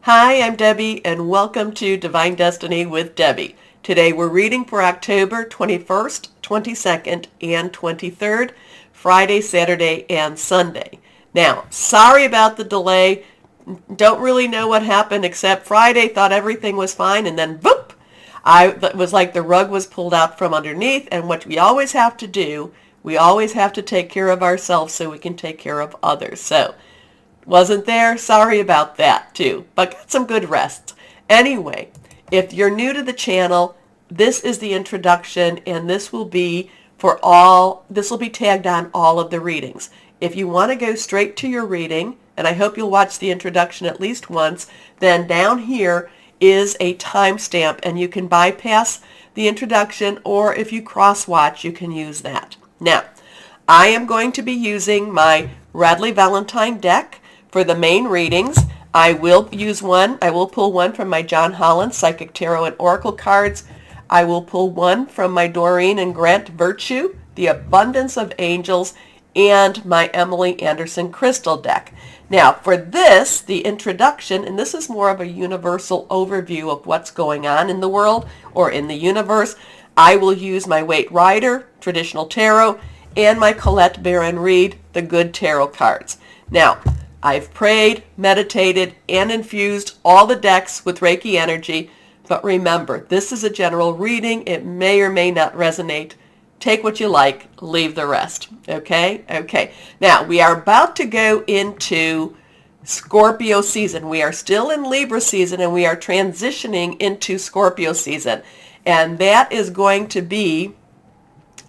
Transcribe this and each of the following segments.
Hi, I'm Debbie, and welcome to Divine Destiny with Debbie. Today we're reading for October 21st, 22nd, and 23rd, Friday, Saturday, and Sunday. Now, sorry about the delay. Don't really know what happened except Friday thought everything was fine, and then boop! It was like the rug was pulled out from underneath, and what we always have to do, we always have to take care of ourselves so we can take care of others. So, wasn't there? Sorry about that too, but got some good rest. Anyway, if you're new to the channel, this is the introduction, and this will be tagged on all of the readings. If you want to go straight to your reading, and I hope you'll watch the introduction at least once, then down here is a timestamp, and you can bypass the introduction, or if you cross-watch, you can use that. Now, I am going to be using my Radley Valentine deck for the main readings. I will pull one from my John Holland Psychic Tarot and Oracle cards. I will pull one from my Doreen and Grant Virtue, The Abundance of Angels, and my Emily Anderson Crystal deck. Now, for this, the introduction, and this is more of a universal overview of what's going on in the world or in the universe, I will use my Waite Rider, Traditional Tarot, and my Colette Baron Reed, The Good Tarot cards. Now, I've prayed, meditated, and infused all the decks with Reiki energy, but remember, this is a general reading. It may or may not resonate. Take what you like, leave the rest. Okay? Okay. Now, we are about to go into Scorpio season. We are still in Libra season, and we are transitioning into Scorpio season. And that is going to be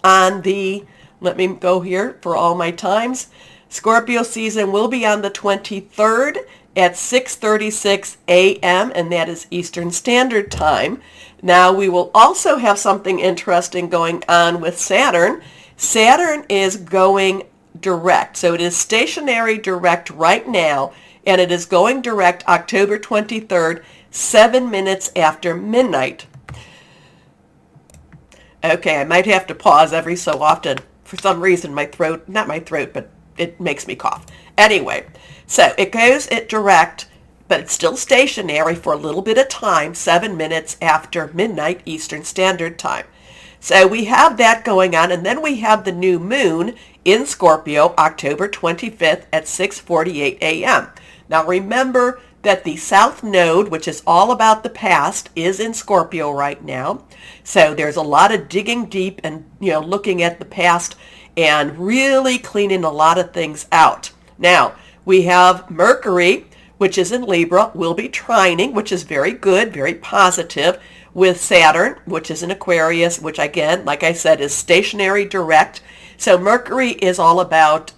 on the, let me go here for all my times. Scorpio season will be on the 23rd at 6:36 a.m. and that is Eastern Standard Time. Now we will also have something interesting going on with Saturn. Saturn is going direct. So it is stationary direct right now, and it is going direct October 23rd, 7 minutes after midnight. Okay, I might have to pause every so often. For some reason, but it makes me cough. Anyway, so it goes at direct, but it's still stationary for a little bit of time, 7 minutes after midnight Eastern Standard Time. So we have that going on, and then we have the new moon in Scorpio, October 25th at 6:48 a.m. Now remember that the South Node, which is all about the past, is in Scorpio right now. So there's a lot of digging deep and, looking at the past and really cleaning a lot of things out. Now, we have Mercury, which is in Libra, will be trining, which is very good, very positive, with Saturn, which is in Aquarius, which again, like I said, is stationary direct. So Mercury is all about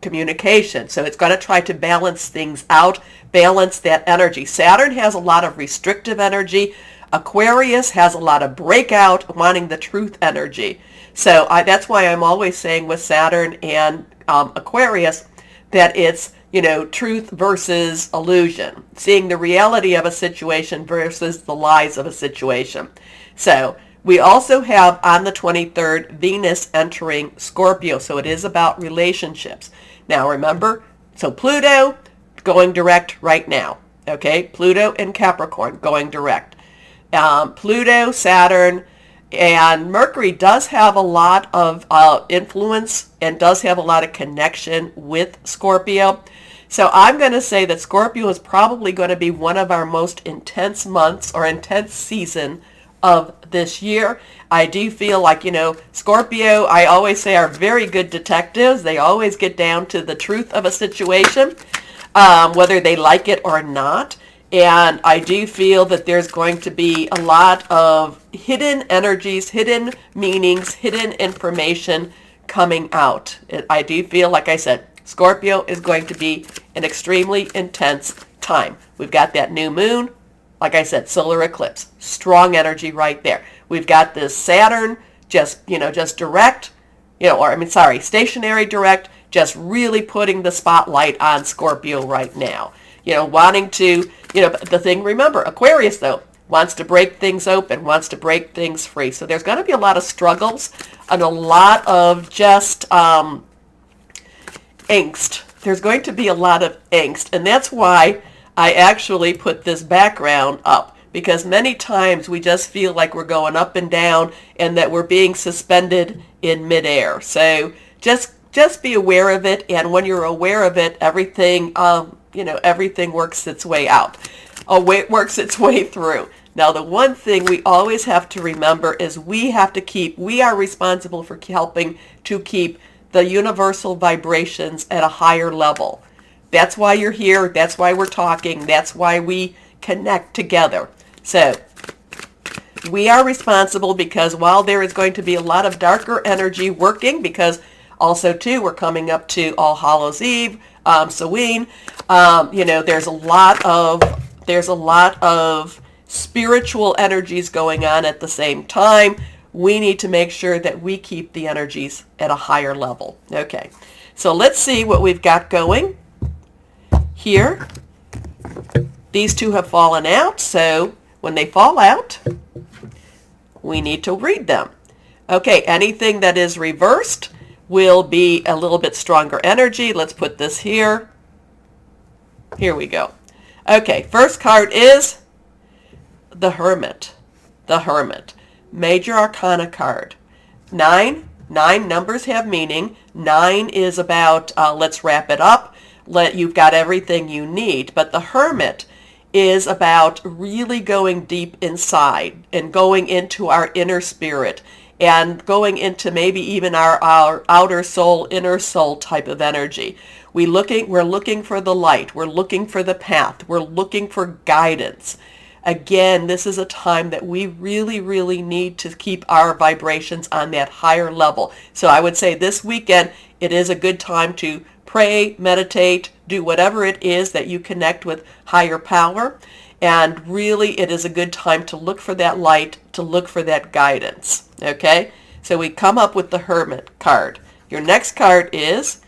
communication. So it's going to try to balance things out, balance that energy. Saturn has a lot of restrictive energy. Aquarius has a lot of breakout, wanting the truth energy. So that's why I'm always saying with Saturn and Aquarius that it's, truth versus illusion, seeing the reality of a situation versus the lies of a situation. So we also have on the 23rd Venus entering Scorpio, so it is about relationships. Now remember, so Pluto going direct right now, okay? Pluto and Capricorn going direct. Pluto, Saturn, and Mercury does have a lot of influence and does have a lot of connection with Scorpio. So I'm going to say that Scorpio is probably going to be one of our most intense months or intense season of this year. I do feel like, Scorpio, I always say, are very good detectives. They always get down to the truth of a situation, whether they like it or not. And I do feel that there's going to be a lot of hidden energies, hidden meanings, hidden information coming out. I do feel, like I said, Scorpio is going to be an extremely intense time. We've got that new moon, like I said, solar eclipse, strong energy right there. We've got this Saturn just direct, stationary direct, just really putting the spotlight on Scorpio right now. Wanting to, the thing, remember, Aquarius, though, wants to break things open, wants to break things free. So there's going to be a lot of struggles and a lot of just angst. There's going to be a lot of angst, and that's why I actually put this background up because many times we just feel like we're going up and down and that we're being suspended in midair. So just be aware of it, and when you're aware of it, everything everything works its way out. Works its way through. Now, the one thing we always have to remember is we are responsible for helping to keep the universal vibrations at a higher level. That's why you're here. That's why we're talking. That's why we connect together. So we are responsible because while there is going to be a lot of darker energy working, because also too we're coming up to All Hallows Eve, Samhain, there's a lot of spiritual energies going on at the same time. We need to make sure that we keep the energies at a higher level. Okay, so let's see what we've got going here. These two have fallen out, so when they fall out, we need to read them. Okay, anything that is reversed will be a little bit stronger energy. Let's put this here. Here we go. Okay, first card is the Hermit. The Hermit. Major Arcana card. 9. 9 numbers have meaning. 9 is about let's wrap it up. You've got everything you need. But the Hermit is about really going deep inside and going into our inner spirit and going into maybe even our outer soul, inner soul type of energy. We're looking for the light. We're looking for the path. We're looking for guidance. Again, this is a time that we really, really need to keep our vibrations on that higher level. So I would say this weekend, it is a good time to pray, meditate, do whatever it is that you connect with higher power. And really, it is a good time to look for that light, to look for that guidance. Okay? So we come up with the Hermit card. Your next card is,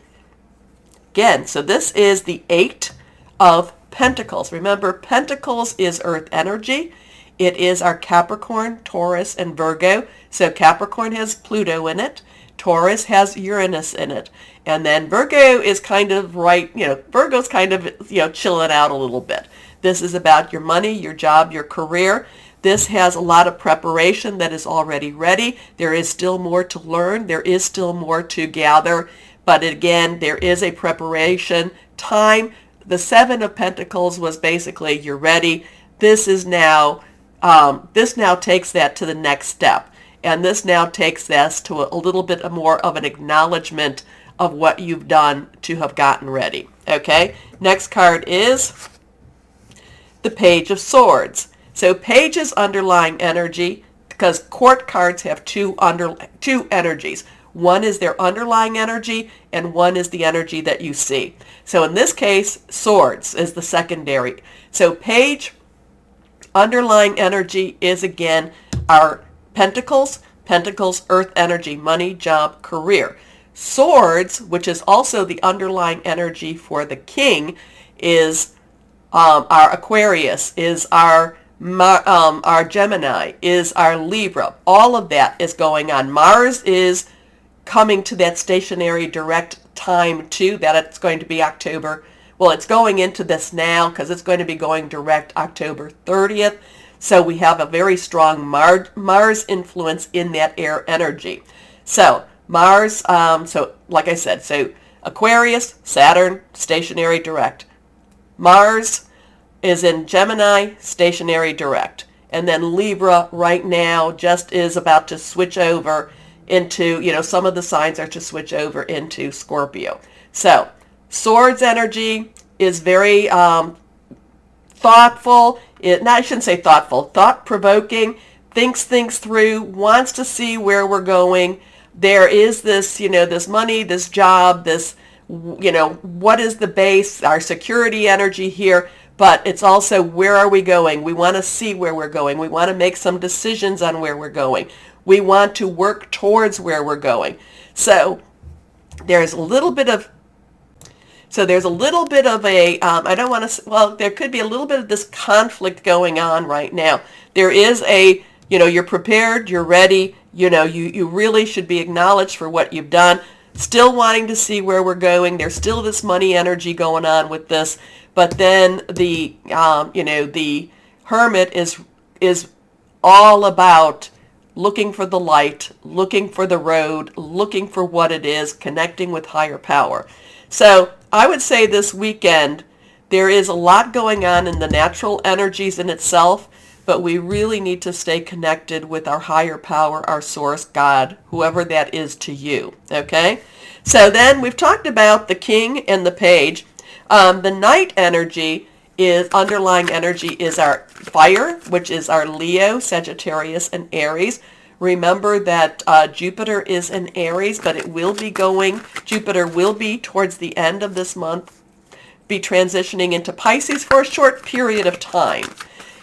again, so this is the 8 of Pentacles. Remember, Pentacles is Earth energy. It is our Capricorn, Taurus, and Virgo. So Capricorn has Pluto in it. Taurus has Uranus in it. And then Virgo is kind of Virgo's kind of, chilling out a little bit. This is about your money, your job, your career. This has a lot of preparation that is already ready. There is still more to learn. There is still more to gather. But again, there is a preparation time. The 7 of Pentacles was basically you're ready. This now takes that to the next step. And this now takes us to a little bit more of an acknowledgement of what you've done to have gotten ready. Okay? Next card is the Page of Swords. So Page is underlying energy because court cards have two energies. One is their underlying energy, and one is the energy that you see. So in this case, Swords is the secondary. So Page, underlying energy is again our Pentacles, Earth energy, money, job, career. Swords, which is also the underlying energy for the King, is our Aquarius, is our Gemini, is our Libra. All of that is going on. Mars is coming to that stationary direct time too, that it's going to be October. Well, it's going into this now because it's going to be going direct October 30th. So we have a very strong Mars influence in that air energy. So Mars, so like I said, so Aquarius, Saturn, stationary direct. Mars is in Gemini, stationary direct. And then Libra right now just is about to switch over into, some of the signs are to switch over into Scorpio. So Swords energy is very thoughtful. I shouldn't say thoughtful, thought-provoking, thinks things through, wants to see where we're going. There is this, this money, this job, this, what is the base, our security energy here, but it's also where are we going? We want to see where we're going. We want to make some decisions on where we're going. We want to work towards where we're going. So there's a little bit of a, I don't want to, well, there could be a little bit of this conflict going on right now. There is a, you're prepared, you're ready, you really should be acknowledged for what you've done. still wanting to see where we're going. There's still this money energy going on with this, but then the the Hermit is all about looking for the light, looking for the road, looking for what it is, connecting with higher power. So I would say this weekend there is a lot going on in the natural energies in itself, but we really need to stay connected with our higher power, our source, God, whoever that is to you. Okay? So then we've talked about the King and the Page. The night energy is, underlying energy is our fire, which is our Leo, Sagittarius, and Aries. Remember that Jupiter is in Aries, but it will be going, Jupiter will be towards the end of this month, be transitioning into Pisces for a short period of time.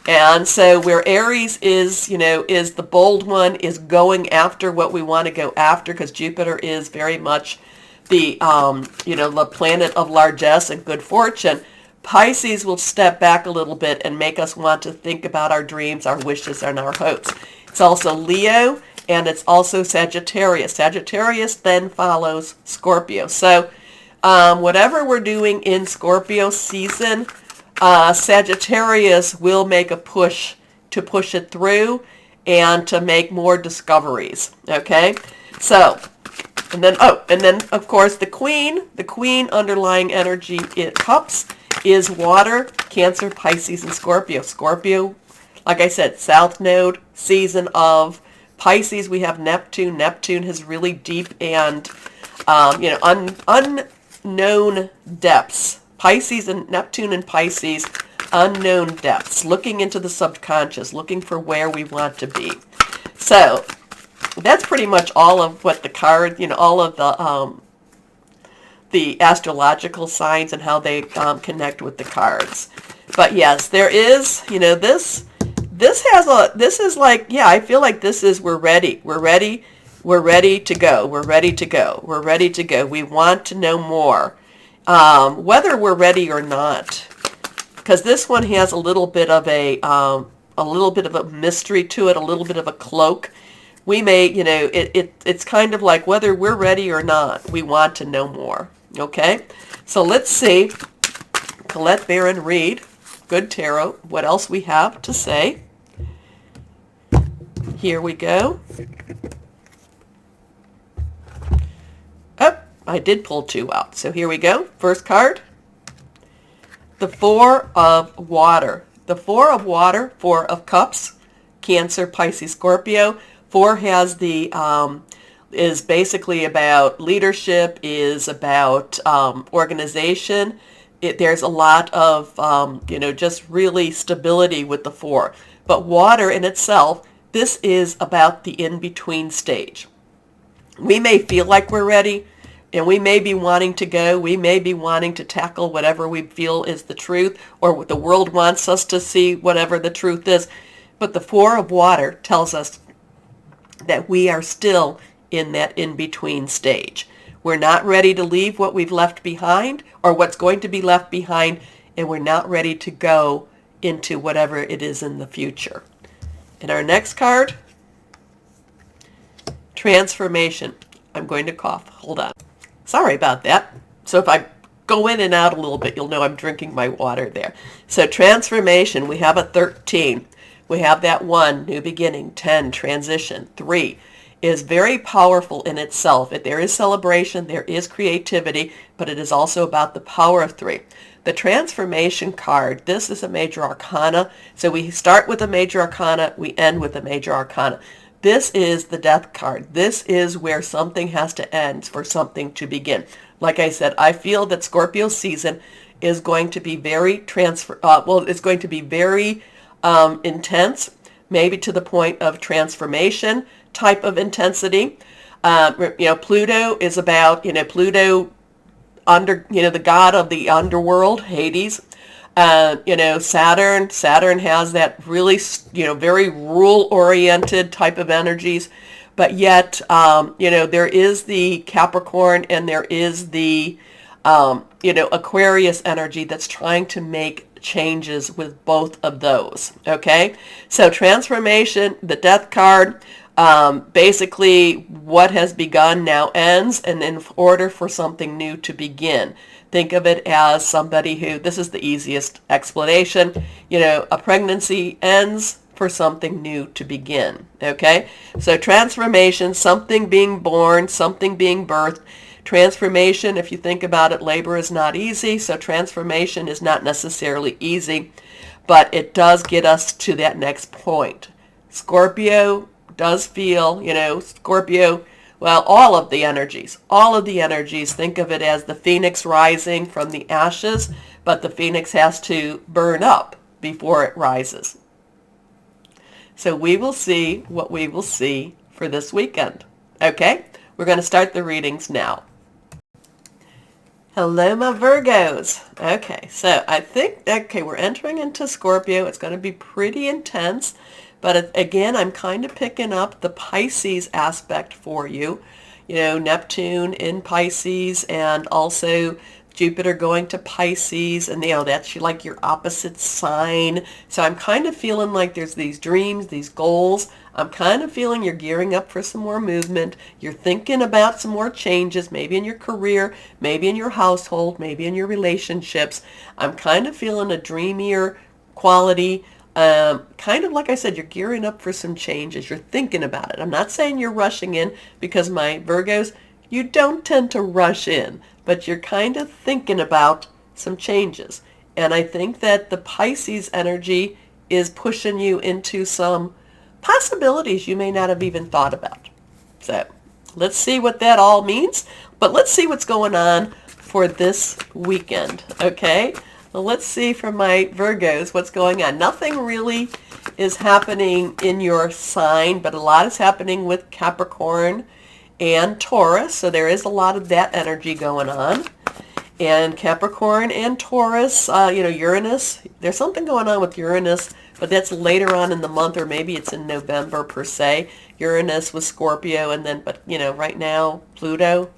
And so where Aries is, is the bold one, is going after what we want to go after, because Jupiter is very much the, the planet of largesse and good fortune. Pisces will step back a little bit and make us want to think about our dreams, our wishes, and our hopes. It's also Leo, and it's also Sagittarius. Sagittarius then follows Scorpio. So whatever we're doing in Scorpio season, Sagittarius will make a push to push it through and to make more discoveries. Okay? So, and then of course the Queen underlying energy in Cups is water, Cancer, Pisces, and Scorpio. Scorpio, like I said, South Node, season of Pisces. We have Neptune. Neptune has really deep and, unknown depths. Pisces and Neptune and Pisces, unknown depths, looking into the subconscious, looking for where we want to be. So that's pretty much all of what the card, all of the astrological signs and how they connect with the cards. But yes, there is, this is like, yeah, I feel like this is, we're ready to go. We're ready to go. We want to know more. Whether we're ready or not, because this one has a little bit of a mystery to it, a little bit of a cloak. We may, it's kind of like whether we're ready or not, we want to know more. Okay, so let's see. Colette Barron Reed, Good Tarot, what else we have to say. Here we go. Oh, I did pull two out. So here we go. First card. The Four of Water. The Four of Water, Four of Cups, Cancer, Pisces, Scorpio. Four has the, is basically about leadership, is about organization. There's a lot of, just really stability with the four. But water in itself, this is about the in-between stage. We may feel like we're ready, and we may be wanting to go. We may be wanting to tackle whatever we feel is the truth, or what the world wants us to see, whatever the truth is. But the Four of Water tells us that we are still in that in-between stage. We're not ready to leave what we've left behind or what's going to be left behind, and we're not ready to go into whatever it is in the future. And our next card, Transformation. I'm going to cough. Hold on. Sorry about that. So if I go in and out a little bit, you'll know I'm drinking my water there. So Transformation, we have a 13. We have that 1, new beginning, 10, transition, 3. Is very powerful in itself. There is celebration, there is creativity, but it is also about the power of 3. The Transformation card, this is a major arcana. So we start with a major arcana, we end with a major arcana. This is the Death card. This is where something has to end for something to begin. Like I said, I feel that Scorpio season is going to be very it's going to be very intense, maybe to the point of transformation type of intensity. Pluto is about, Pluto the god of the underworld, Hades. Saturn has that really, very rule-oriented type of energies. But yet, there is the Capricorn and there is the, Aquarius energy that's trying to make changes with both of those. Okay? So Transformation, the Death card, Basically, what has begun now ends, and in order for something new to begin. Think of it as somebody who, this is the easiest explanation, a pregnancy ends for something new to begin, okay? So transformation, something being born, something being birthed. Transformation, if you think about it, labor is not easy, so transformation is not necessarily easy, but it does get us to that next point. Scorpio does feel, Scorpio, well, all of the energies, think of it as the phoenix rising from the ashes, but the phoenix has to burn up before it rises. So we will see what we will see for this weekend. Okay, we're going to start the readings now. Hello, my Virgos. Okay, so I think, we're entering into Scorpio. It's going to be pretty intense. But again, I'm kind of picking up the Pisces aspect for you. Neptune in Pisces, and also Jupiter going to Pisces, and that's like your opposite sign. So I'm kind of feeling like there's these dreams, these goals. I'm kind of feeling you're gearing up for some more movement. You're thinking about some more changes, maybe in your career, maybe in your household, maybe in your relationships. I'm kind of feeling a dreamier quality. Kind of like I said, you're gearing up for some changes. You're thinking about it. I'm not saying you're rushing in, because my Virgos, you don't tend to rush in, but you're kind of thinking about some changes. And I think that the Pisces energy is pushing you into some possibilities you may not have even thought about. So let's see what that all means. But let's see what's going on for this weekend, okay? Well, let's see from my Virgos what's going on. Nothing really is happening in your sign, but a lot is happening with Capricorn and Taurus. So there is a lot of that energy going on. And Capricorn and Taurus, Uranus, there's something going on with Uranus, but that's later on in the month, or maybe it's in November per se. Uranus with Scorpio, and then, right now, Pluto.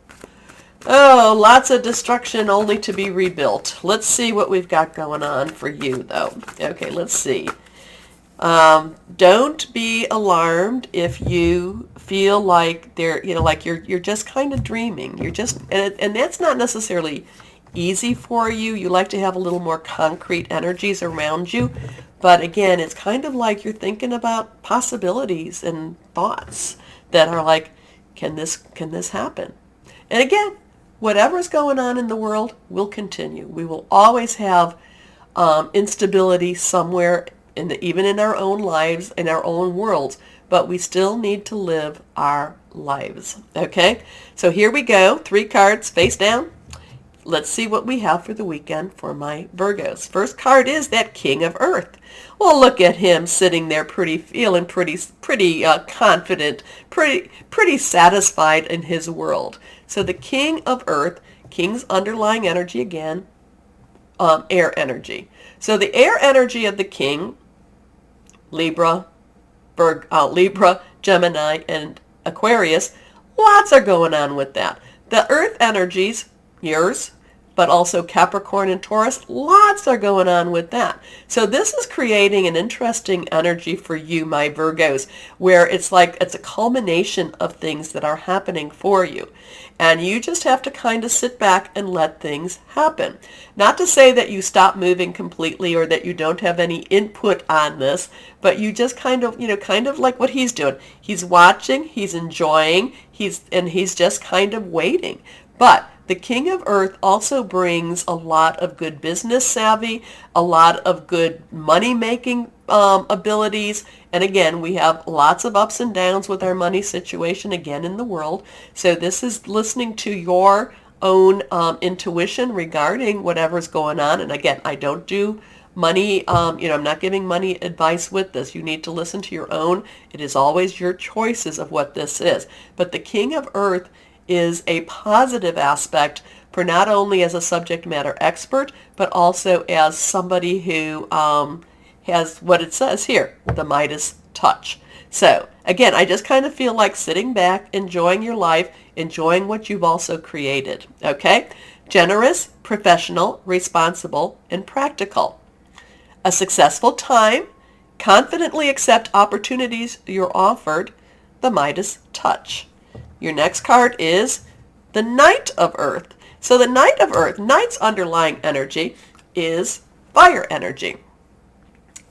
Oh, lots of destruction only to be rebuilt. Let's see what we've got going on for you, though. Okay, let's see. Don't be alarmed if you feel like you're just kind of dreaming. You're just, and that's not necessarily easy for you. You like to have a little more concrete energies around you. But again, it's kind of like you're thinking about possibilities and thoughts that are like, can this happen? And again, whatever's going on in the world will continue. We will always have instability somewhere, even in our own lives, in our own worlds, but we still need to live our lives. Okay? So here we go. 3 cards face down. Let's see what we have for the weekend for my Virgos. First card is that King of Earth. Well, look at him sitting there feeling pretty confident, pretty satisfied in his world. So the King of Earth, King's underlying energy again, air energy. So the air energy of the King, Libra, Gemini, and Aquarius, lots are going on with that. The Earth energies, yours, but also Capricorn and Taurus, lots are going on with that. So this is creating an interesting energy for you, my Virgos, where it's a culmination of things that are happening for you. And you just have to kind of sit back and let things happen. Not to say that you stop moving completely or that you don't have any input on this, but you just kind of like what he's doing. He's watching, he's enjoying, he's just kind of waiting. But the King of Earth also brings a lot of good business savvy, a lot of good money-making abilities. And again, we have lots of ups and downs with our money situation again in the world. So this is listening to your own intuition regarding whatever's going on. And again, I don't do money, I'm not giving money advice with this. You need to listen to your own. It is always your choices of what this is. But the King of Earth is a positive aspect for not only as a subject matter expert, but also as somebody who has what it says here, the Midas touch. So again, I just kind of feel like sitting back, enjoying your life, enjoying what you've also created. Okay? Generous, professional, responsible, and practical. A successful time. Confidently accept opportunities you're offered. the Midas touch. Your next card is the Knight of Earth. So the Knight of Earth, Knight's underlying energy is fire energy.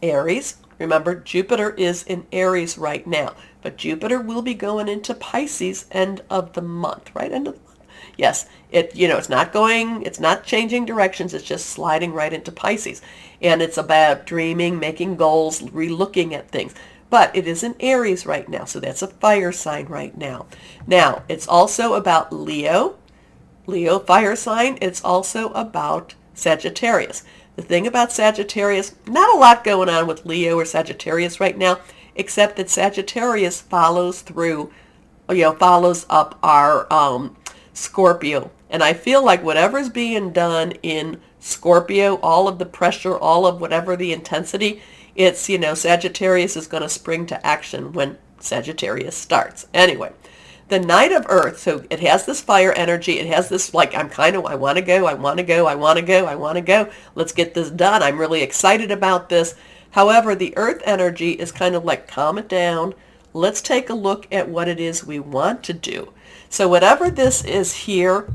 Aries, remember Jupiter is in Aries right now, but Jupiter will be going into Pisces end of the month, right? End of the month. Yes, it's not changing directions, it's just sliding right into Pisces. And it's about dreaming, making goals, relooking at things. But it is in Aries right now, so that's a fire sign right now. Now, it's also about Leo, fire sign. It's also about Sagittarius. The thing about Sagittarius, not a lot going on with Leo or Sagittarius right now, except that Sagittarius follows up our Scorpio. And I feel like whatever's being done in Scorpio, all of the pressure, all of whatever the intensity, it's, Sagittarius is going to spring to action when Sagittarius starts. Anyway, the Knight of Earth, so it has this fire energy. It has this, like, I want to go. Let's get this done. I'm really excited about this. However, the Earth energy is kind of like, calm it down. Let's take a look at what it is we want to do. So whatever this is here,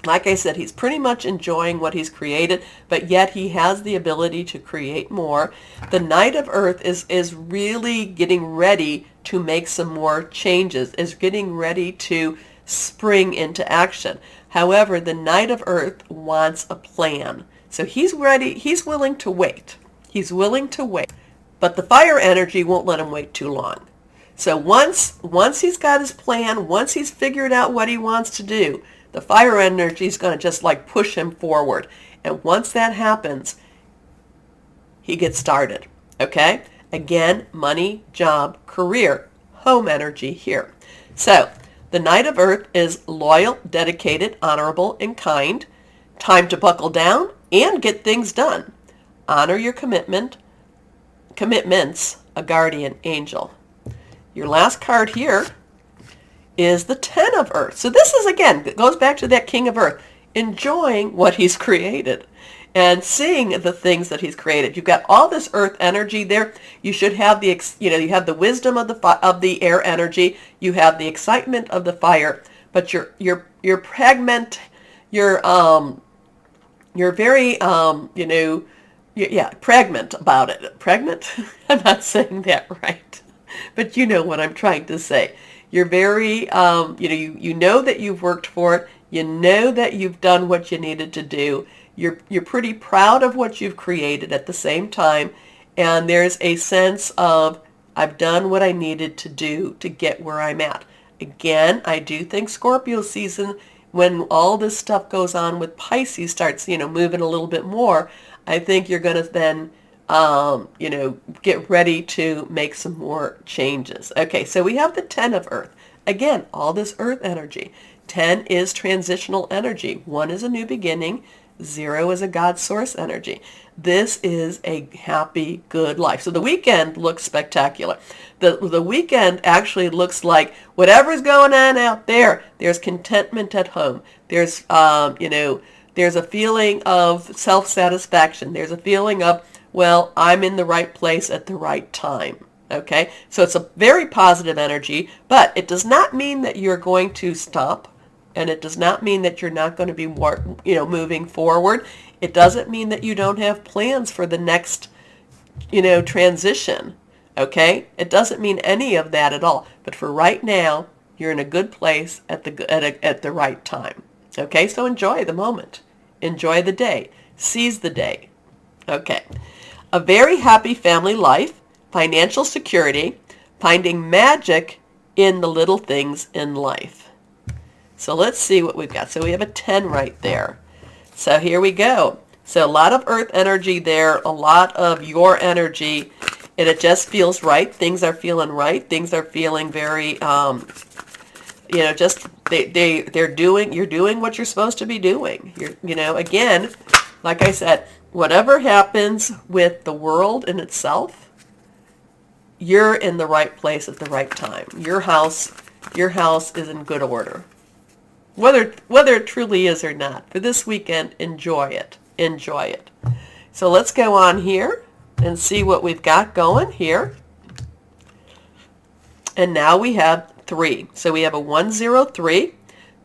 like I said, he's pretty much enjoying what he's created, but yet he has the ability to create more. The Knight of Earth is really getting ready to make some more changes, is getting ready to spring into action. However, the Knight of Earth wants a plan. So he's ready, he's willing to wait. He's willing to wait. But the fire energy won't let him wait too long. So once he's got his plan, once he's figured out what he wants to do, the fire energy is going to just like push him forward. And once that happens, he gets started. Okay? Again, money, job, career, home energy here. So the Knight of Earth is loyal, dedicated, honorable, and kind. Time to buckle down and get things done. Honor your commitments, a guardian angel. Your last card here is the Ten of Earth. So this is, again, it goes back to that King of Earth, enjoying what he's created and seeing the things that he's created. You've got all this earth energy there. You should have you have the wisdom of the air energy. You have the excitement of the fire, but you're pregnant. You're very pregnant about it. Pregnant? I'm not saying that right, but you know what I'm trying to say. You're very, you know that you've worked for it. You know that you've done what you needed to do. You're pretty proud of what you've created at the same time. And there's a sense of, I've done what I needed to do to get where I'm at. Again, I do think Scorpio season, when all this stuff goes on with Pisces starts, moving a little bit more, I think you're going to then, get ready to make some more changes. Okay, so we have the Ten of Earth. Again, all this earth energy. 10 is transitional energy. 1 is a new beginning. 0 is a God source energy. This is a happy, good life. So the weekend looks spectacular. The weekend actually looks like whatever's going on out there, there's contentment at home. There's, there's a feeling of self-satisfaction. There's a feeling of, well, I'm in the right place at the right time. Okay, so it's a very positive energy, but it does not mean that you're going to stop, and it does not mean that you're not going to be more, moving forward. It doesn't mean that you don't have plans for the next, transition. Okay, it doesn't mean any of that at all. But for right now, you're in a good place at the right time. Okay, so enjoy the moment, enjoy the day, seize the day. Okay, a very happy family life. Financial security, finding magic in the little things in life. So let's see what we've got. So we have a 10 right there. So here we go. So a lot of earth energy there, a lot of your energy, and it just feels right. Things are feeling right. Things are feeling very, you're doing what you're supposed to be doing. Again, like I said, whatever happens with the world in itself, you're in the right place at the right time. Your house is in good order. Whether it truly is or not. For this weekend, enjoy it. Enjoy it. So let's go on here and see what we've got going here. And now we have 3. So we have a 103,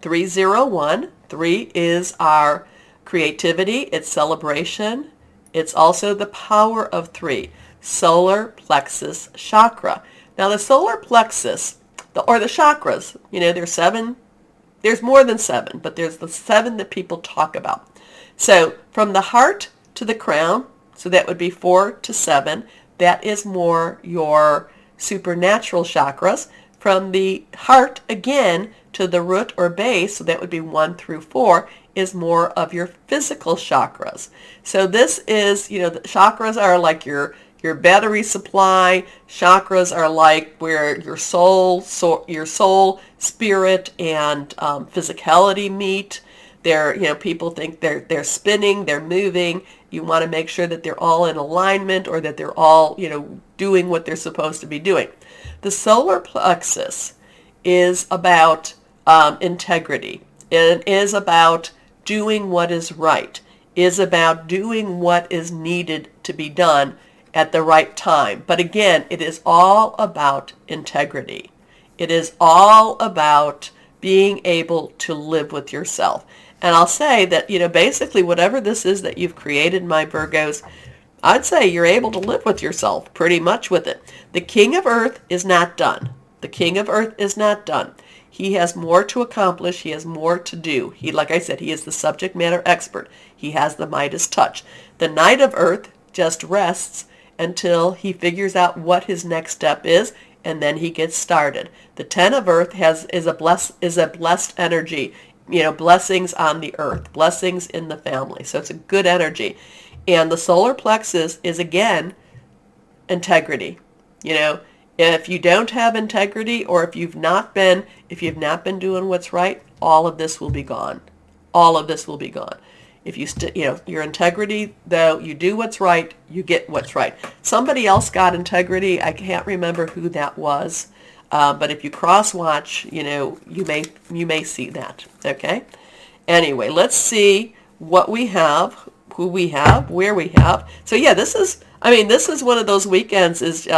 301. 3 is our creativity, it's celebration. It's also the power of 3, solar plexus chakra. Now the solar plexus, or the chakras, there's 7. There's more than 7, but there's the 7 that people talk about. So from the heart to the crown, so that would be 4 to 7, that is more your supernatural chakras. From the heart again to the root or base, so that would be 1 through 4, is more of your physical chakras. So this is, the chakras are like your battery supply. Chakras are like where your soul, spirit, and physicality meet. They're, people think they're spinning, they're moving. You want to make sure that they're all in alignment, or that they're all, doing what they're supposed to be doing. The solar plexus is about integrity. It is about doing what is right, is about doing what is needed to be done at the right time. But again, it is all about integrity. It is all about being able to live with yourself. And I'll say that, basically whatever this is that you've created, my Virgos, I'd say you're able to live with yourself pretty much with it. The King of Earth is not done. The King of Earth is not done. He has more to accomplish. He has more to do. He, like I said, he is the subject matter expert. He has the Midas touch. The Knight of Earth just rests until he figures out what his next step is, and then he gets started. The Ten of Earth is a blessed energy. Blessings on the earth, blessings in the family. So it's a good energy. And the solar plexus is, again, integrity. If you don't have integrity, or if you've not been doing what's right, all of this will be gone. All of this will be gone. If you your integrity, though, you do what's right, you get what's right. Somebody else got integrity. I can't remember who that was. But if you cross-watch, you may see that. Okay? Anyway, let's see what we have, who we have, where we have. So yeah, this is one of those weekends is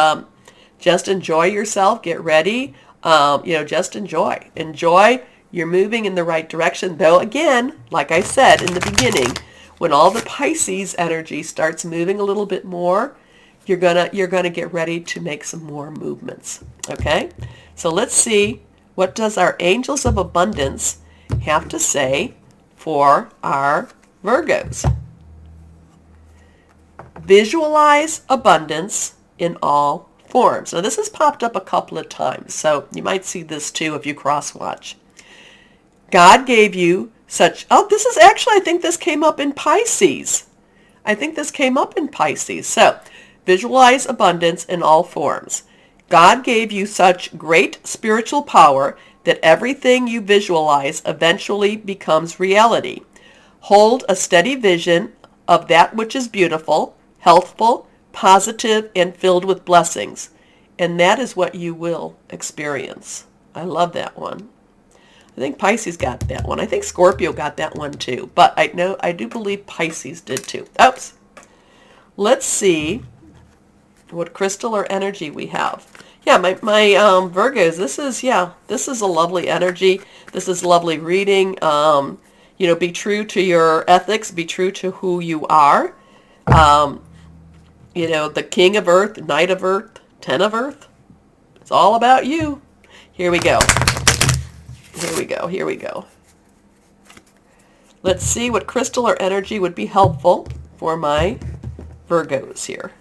just enjoy yourself, get ready, just enjoy. Enjoy, you're moving in the right direction. Though again, like I said in the beginning, when all the Pisces energy starts moving a little bit more, you're gonna get ready to make some more movements. Okay? So let's see, what does our angels of abundance have to say for our Virgos? Visualize abundance in all forms. Now this has popped up a couple of times, so you might see this too if you cross-watch. God gave you this is actually, I think this came up in Pisces. So, visualize abundance in all forms. God gave you such great spiritual power that everything you visualize eventually becomes reality. Hold a steady vision of that which is beautiful, healthful, positive, and filled with blessings. And that is what you will experience. I love that one. I think Pisces got that one. I think Scorpio got that one too. But I do believe Pisces did too. Oops. Let's see what crystal or energy we have. Yeah, my Virgos, this is a lovely energy. This is lovely reading. Be true to your ethics. Be true to who you are. The King of Earth, Knight of Earth, Ten of Earth. It's all about you. Here we go. Let's see what crystal or energy would be helpful for my Virgos here.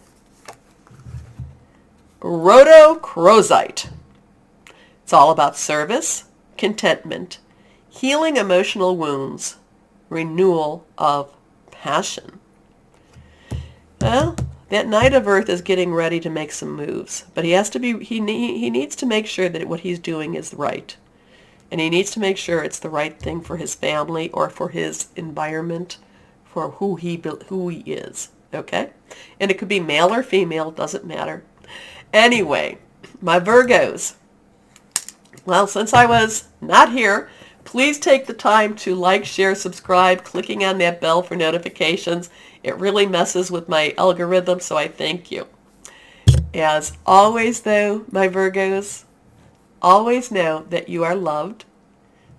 Rhodochrosite. It's all about service, contentment, healing emotional wounds, renewal of passion. Well, that Knight of Earth is getting ready to make some moves, but he needs to make sure that what he's doing is right. And he needs to make sure it's the right thing for his family or for his environment, for who he is. Okay? And it could be male or female, doesn't matter. Anyway, my Virgos. Well, since I was not here, please take the time to like, share, subscribe, clicking on that bell for notifications. It really messes with my algorithm, so I thank you. As always, though, my Virgos, Always know that you are loved.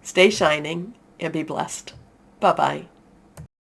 Stay shining and be blessed. Bye-bye.